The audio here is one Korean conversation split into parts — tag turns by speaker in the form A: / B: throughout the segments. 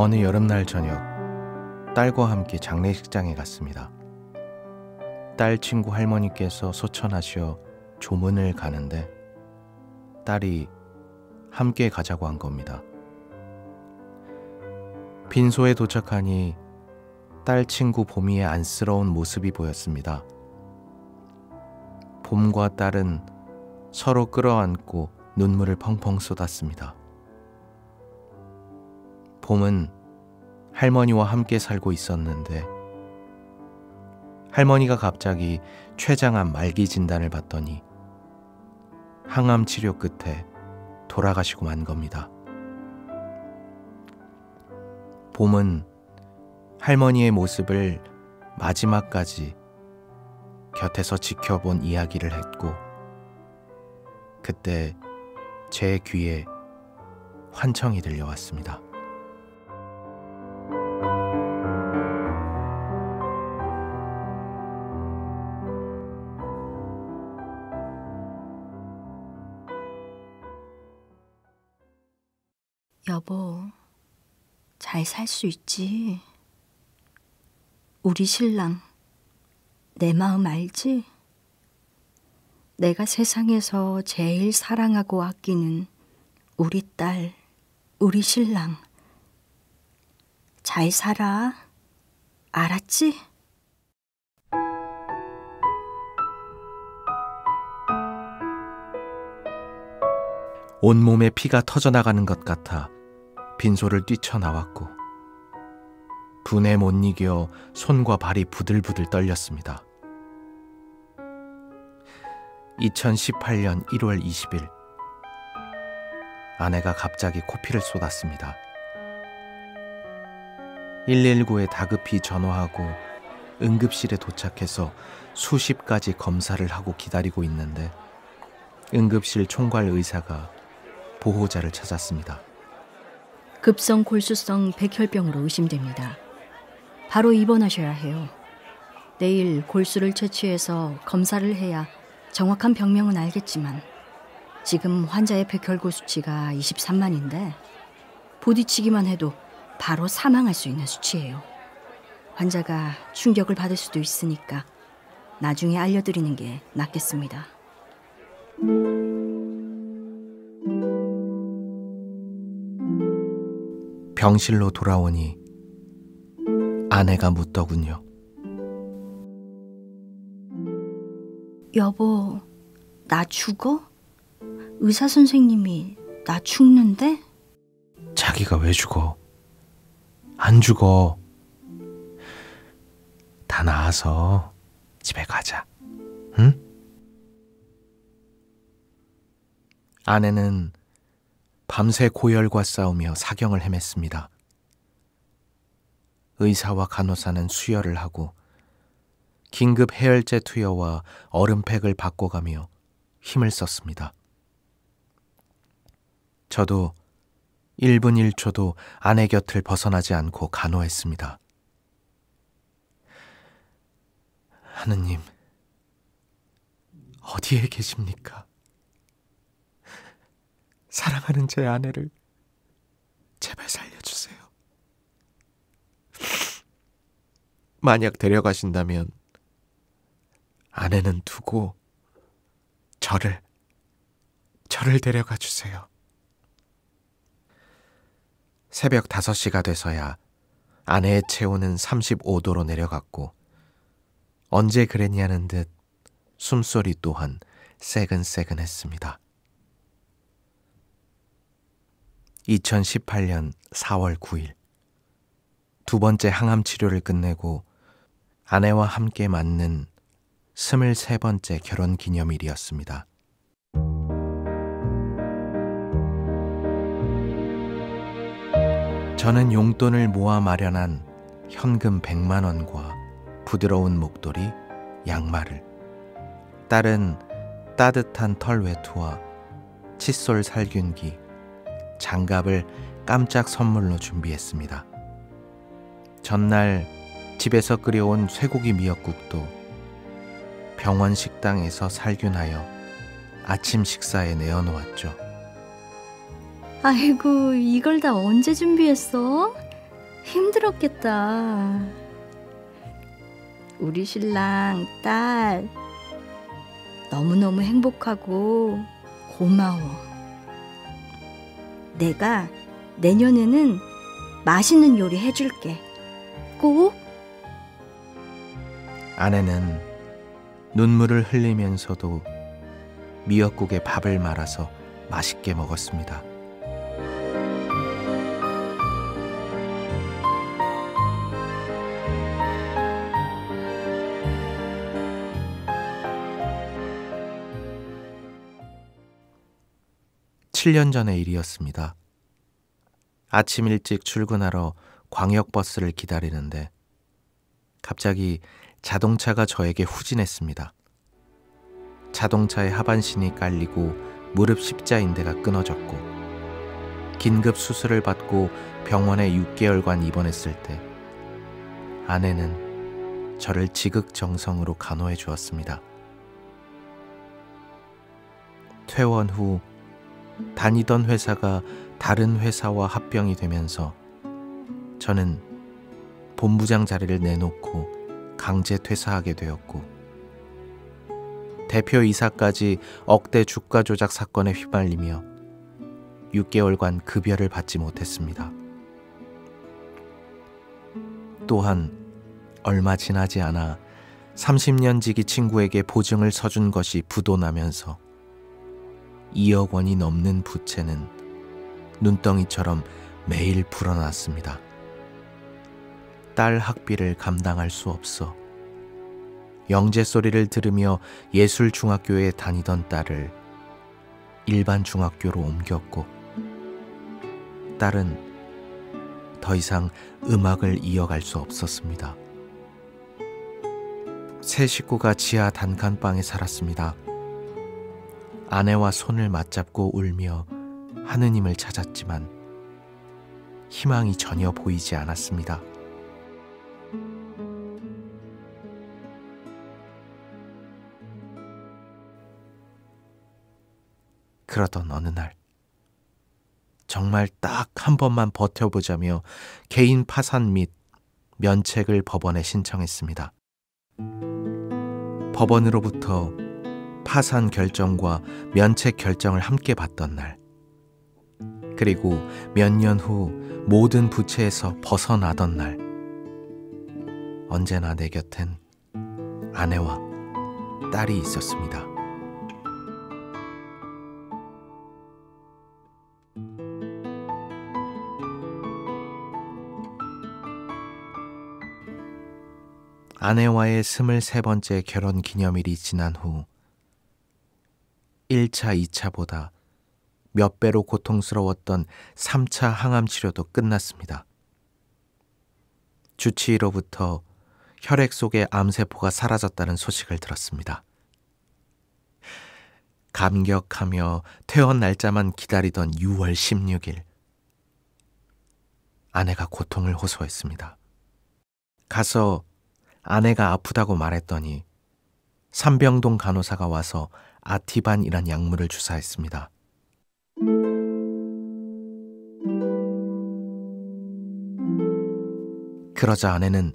A: 어느 여름날 저녁, 딸과 함께 장례식장에 갔습니다. 딸 친구 할머니께서 소천하시어 조문을 가는데 딸이 함께 가자고 한 겁니다. 빈소에 도착하니 딸 친구 봄이의 안쓰러운 모습이 보였습니다. 봄과 딸은 서로 끌어안고 눈물을 펑펑 쏟았습니다. 봄은 할머니와 함께 살고 있었는데 할머니가 갑자기 췌장암 말기 진단을 받더니 항암 치료 끝에 돌아가시고 만 겁니다. 봄은 할머니의 모습을 마지막까지 곁에서 지켜본 이야기를 했고 그때 제 귀에 환청이 들려왔습니다.
B: 여보, 잘 살 수 있지? 우리 신랑, 내 마음 알지? 내가 세상에서 제일 사랑하고 아끼는 우리 딸, 우리 신랑. 잘 살아. 알았지?
A: 온몸에 피가 터져나가는 것 같아 빈소를 뛰쳐나왔고 분에 못 이겨 손과 발이 부들부들 떨렸습니다. 2018년 1월 20일 아내가 갑자기 코피를 쏟았습니다. 119에 다급히 전화하고 응급실에 도착해서 수십 가지 검사를 하고 기다리고 있는데 응급실 총괄 의사가 보호자를 찾았습니다.
B: 급성 골수성 백혈병으로 의심됩니다. 바로 입원하셔야 해요. 내일 골수를 채취해서 검사를 해야 정확한 병명은 알겠지만 지금 환자의 백혈구 수치가 23만인데 부딪히기만 해도 바로 사망할 수 있는 수치예요. 환자가 충격을 받을 수도 있으니까 나중에 알려드리는 게 낫겠습니다.
A: 병실로 돌아오니 아내가 묻더군요.
B: 여보, 나 죽어? 의사 선생님이 나 죽는데?
A: 자기가 왜 죽어? 안 죽어. 다 나아서 집에 가자. 응? 아내는 밤새 고열과 싸우며 사경을 헤맸습니다. 의사와 간호사는 수혈을 하고 긴급 해열제 투여와 얼음팩을 바꿔가며 힘을 썼습니다. 저도 1분 1초도 아내 곁을 벗어나지 않고 간호했습니다. 하느님, 어디에 계십니까? 사랑하는 제 아내를 제발 살려주세요. 만약 데려가신다면 아내는 두고 저를 데려가 주세요. 새벽 5시가 돼서야 아내의 체온은 35도로 내려갔고 언제 그랬냐는 듯 숨소리 또한 새근새근했습니다. 2018년 4월 9일 두 번째 항암 치료를 끝내고 아내와 함께 맞는 23번째 결혼 기념일이었습니다. 저는 용돈을 모아 마련한 현금 100만 원과 부드러운 목도리, 양말을, 딸은 따뜻한 털 외투와 칫솔 살균기, 장갑을 깜짝 선물로 준비했습니다. 전날 집에서 끓여온 쇠고기 미역국도 병원 식당에서 살균하여 아침 식사에 내어놓았죠.
B: 아이고, 이걸 다 언제 준비했어? 힘들었겠다. 우리 신랑 딸 너무너무 행복하고 고마워. 내가 내년에는 맛있는 요리 해줄게. 꼭.
A: 아내는 눈물을 흘리면서도 미역국에 밥을 말아서 맛있게 먹었습니다. (7년) 전의 일이었습니다. 아침 일찍 출근하러 광역버스를 기다리는데 갑자기 자동차가 저에게 후진했습니다. 자동차의 하반신이 깔리고 무릎 십자인대가 끊어졌고 긴급 수술을 받고 병원에 6개월간 입원했을 때 아내는 저를 지극정성으로 간호해 주었습니다. 퇴원 후 다니던 회사가 다른 회사와 합병이 되면서 저는 본부장 자리를 내놓고 강제 퇴사하게 되었고 대표이사까지 억대 주가 조작 사건에 휘말리며 6개월간 급여를 받지 못했습니다. 또한 얼마 지나지 않아 30년 지기 친구에게 보증을 서준 것이 부도나면서 2억 원이 넘는 부채는 눈덩이처럼 매일 불어났습니다. 딸 학비를 감당할 수 없어 영재 소리를 들으며 예술중학교에 다니던 딸을 일반 중학교로 옮겼고 딸은 더 이상 음악을 이어갈 수 없었습니다. 세 식구가 지하 단칸방에 살았습니다. 아내와 손을 맞잡고 울며 하느님을 찾았지만 희망이 전혀 보이지 않았습니다. 그러던 어느 날 정말 딱 한 번만 버텨보자며 개인 파산 및 면책을 법원에 신청했습니다. 법원으로부터 파산 결정과 면책 결정을 함께 받던 날, 그리고 몇 년 후 모든 부채에서 벗어나던 날, 언제나 내 곁엔 아내와 딸이 있었습니다. 아내와의 23번째 결혼 기념일이 지난 후 1차, 2차보다 몇 배로 고통스러웠던 3차 항암 치료도 끝났습니다. 주치의로부터 혈액 속의 암세포가 사라졌다는 소식을 들었습니다. 감격하며 퇴원 날짜만 기다리던 6월 16일, 아내가 고통을 호소했습니다. 가서 아내가 아프다고 말했더니 삼병동 간호사가 와서 아티반이란 약물을 주사했습니다. 그러자 아내는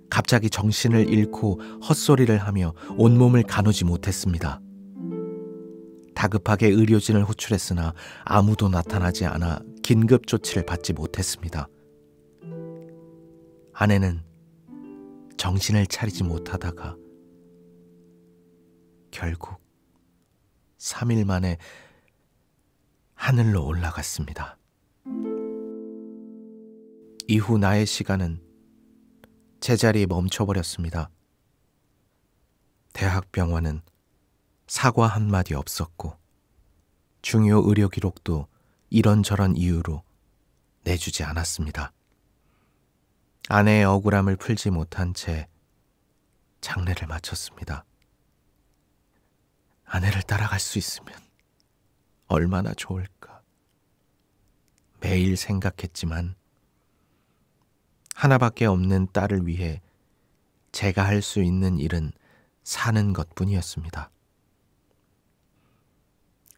A: 갑자기 정신을 잃고 헛소리를 하며 온몸을 가누지 못했습니다. 다급하게 의료진을 호출했으나 아무도 나타나지 않아 긴급 조치를 받지 못했습니다. 아내는 정신을 차리지 못하다가 결국 3일 만에 하늘로 올라갔습니다. 이후 나의 시간은 제자리에 멈춰버렸습니다. 대학병원은 사과 한마디 없었고 중요 의료 기록도 이런저런 이유로 내주지 않았습니다. 아내의 억울함을 풀지 못한 채 장례를 마쳤습니다. 아내를 따라갈 수 있으면 얼마나 좋을까 매일 생각했지만 하나밖에 없는 딸을 위해 제가 할 수 있는 일은 사는 것뿐이었습니다.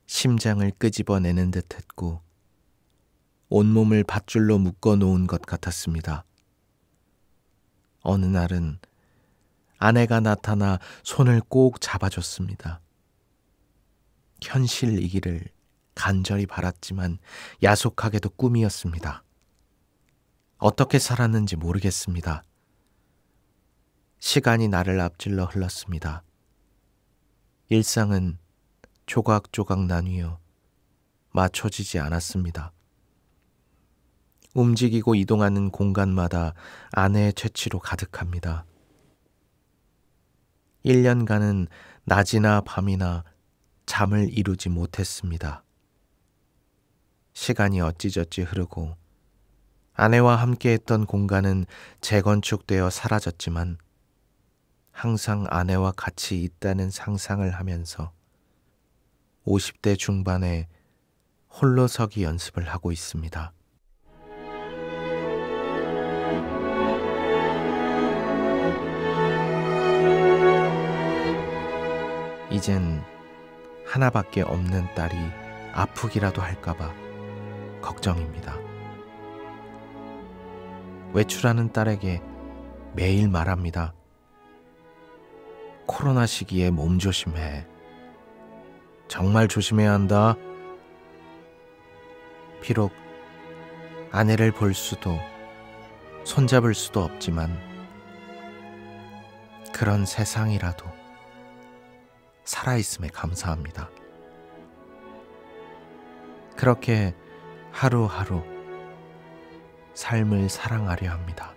A: 심장을 끄집어내는 듯 했고 온몸을 밧줄로 묶어 놓은 것 같았습니다. 어느 날은 아내가 나타나 손을 꼭 잡아줬습니다. 현실이기를 간절히 바랐지만 야속하게도 꿈이었습니다. 어떻게 살았는지 모르겠습니다. 시간이 나를 앞질러 흘렀습니다. 일상은 조각조각 나뉘어 맞춰지지 않았습니다. 움직이고 이동하는 공간마다 아내의 채취로 가득합니다. 1년간은 낮이나 밤이나 잠을 이루지 못했습니다. 시간이 어찌저찌 흐르고 아내와 함께했던 공간은 재건축되어 사라졌지만 항상 아내와 같이 있다는 상상을 하면서 50대 중반에 홀로 서기 연습을 하고 있습니다. 이젠 하나밖에 없는 딸이 아프기라도 할까봐 걱정입니다. 외출하는 딸에게 매일 말합니다. 코로나 시기에 몸 조심해. 정말 조심해야 한다. 비록 아내를 볼 수도 손잡을 수도 없지만 그런 세상이라도 살아있음에 감사합니다. 그렇게 하루하루 삶을 사랑하려 합니다.